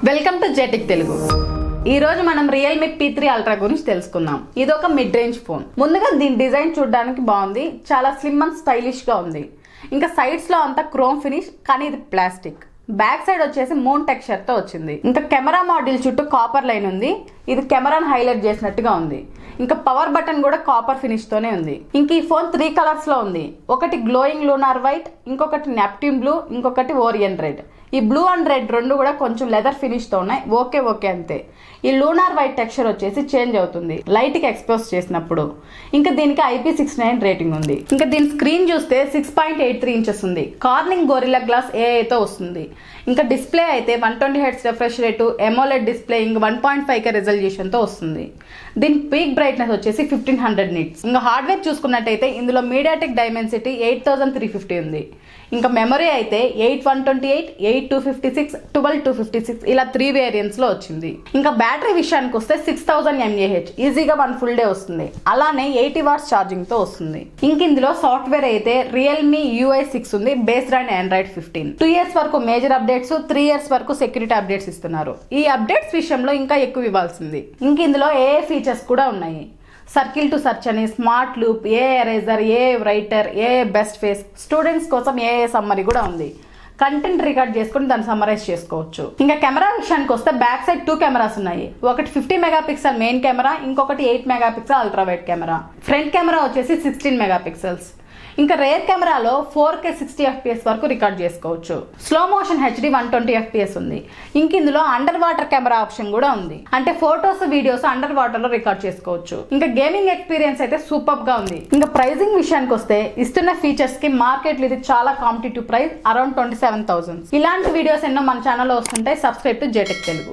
Welcome to జెటెక్ తెలుగు. ఈ రోజు మనం రియల్మీ P3 Ultra గురించి తెలుసుకుందాం. ఇది ఒక మిడ్ రేంజ్ ఫోన్. ముందుగా దీని డిజైన్ చూడడానికి బాగుంది, చాలా స్లిమ్ అండ్ స్టైలిష్ గా ఉంది. ఇంకా సైడ్స్ లో అంతా క్రోమ్ ఫినిష్, కానీ ఇది ప్లాస్టిక్. బ్యాక్ సైడ్ వచ్చేసి మూన్ టెక్స్చర్ తో వచ్చింది. ఇంకా కెమెరా మాడ్యూల్ చుట్టూ కాపర్ లైన్ ఉంది, ఇది కెమెరాను హైలైట్ చేసినట్టుగా ఉంది. ఇంకా పవర్ బటన్ కూడా కాపర్ ఫినిష్ తోనే ఉంది. ఇంక ఈ ఫోన్ 3 కలర్స్ లో ఉంది. ఒకటి గ్లోయింగ్ లూనార్ వైట్, ఇంకొకటి నెప్ట్యూన్ బ్లూ, ఇంకొకటి ఓరియన్ రెడ్. ఈ బ్లూ అండ్ రెడ్ రెండు కూడా కొంచెం లెదర్ ఫినిష్ తో ఉన్నాయి. ఓకే అంతే. ఈ లూనార్ వైట్ టెక్స్చర్ వచ్చేసి చేంజ్ అవుతుంది లైట్ కి ఎక్స్పోజ్ చేసినప్పుడు. ఇంకా దీనికి IP69 రేటింగ్ ఉంది. ఇంకా దీని స్క్రీన్ చూస్తే 6.83 ఇంచెస్ ఉంది. కార్నింగ్ గొరిల్లా గ్లాస్ AI తో వస్తుంది. ఇంకా డిస్ప్లే అయితే 120 Hz refresh rate, AMOLED display, ఇంకా 1.5K రిజల్యూషన్ తో వస్తుంది. దీని పీక్ బ్రైట్నెస్ వచ్చేసి 1500 నిట్స్. ఇంకా హార్డ్వేర్ చూసుకున్నట్టయితే ఇందులో మీడియాటెక్ డైమెన్సిటీ 8350 ఉంది. ఇంకా మెమరీ అయితే 8128, 8256, 12256 ఇలా 3 వేరియంట్స్ లో వచ్చింది. ఇంకా బ్యాటరీ విషయానికి వస్తే 6000 mAh ఈజీగా 1 ఫుల్ డే వస్తుంది. అలానే 80 వాట్స్ ఛార్జింగ్ తో వస్తుంది. ఇంక ఇందులో సాఫ్ట్వేర్ అయితే రియల్మీ UI 6 ఉంది, బేస్డ్ ఆన్ Android 15. 2 years వరకు మేజర్ అప్డేట్స్, 3 years వరకు సెక్యూరిటీ అప్డేట్స్ ఇస్తున్నారు. ఈ అప్డేట్స్ విషయంలో ఇంకా ఎక్కువ ఇవ్వాల్సింది. ఇంక ఇందులో AI ఫీచర్స్ కూడా ఉన్నాయి. సర్కిల్ టు సర్చ్ అని, smart loop, AI eraser, AI writer, AI best face, students కోసం AI సమ్మరీ కూడా ఉంది. కంటెంట్ రికార్డ్ చేసుకుని దాన్ని సమ్మరైజ్ చేసుకోవచ్చు. ఇంకా కెమెరా విషయానికి వస్తే బ్యాక్ సైడ్ 2 కెమెరాస్ ఉన్నాయి. ఒకటి 50 మెగాపిక్సెల్ మెయిన్ కెమెరా, ఇంకొకటి 8 megapixel ultra wide camera. Front camera వచ్చేసి 16 మెగాపిక్సెల్స్. ఇంకా రేర్ కెమెరాలో 4K 60 FPS వరకు రికార్డ్ చేసుకోవచ్చు. స్లో మోషన్ HD 120 FPS ఉంది. ఇంక ఇందులో అండర్ వాటర్ కెమెరా ఆప్షన్ కూడా ఉంది. అంటే ఫోటోస్, వీడియోస్ అండర్ వాటర్ లో రికార్డ్ చేసుకోవచ్చు. ఇంకా గేమింగ్ ఎక్స్పీరియన్స్ అయితే సూపర్ గా ఉంది. ఇంకా ప్రైజింగ్ విషయానికి వస్తే ఇస్తున్న ఫీచర్స్ కి మార్కెట్ లో ఇది చాలా కాంపిటేటివ్ ప్రైస్, అరౌండ్ 27,000. ఇలాంటి వీడియోస్ ఎన్నో మన ఛానల్లో వస్తుంటాయి. సబ్స్క్రైబ్ టు జెటెక్ తెలుగు.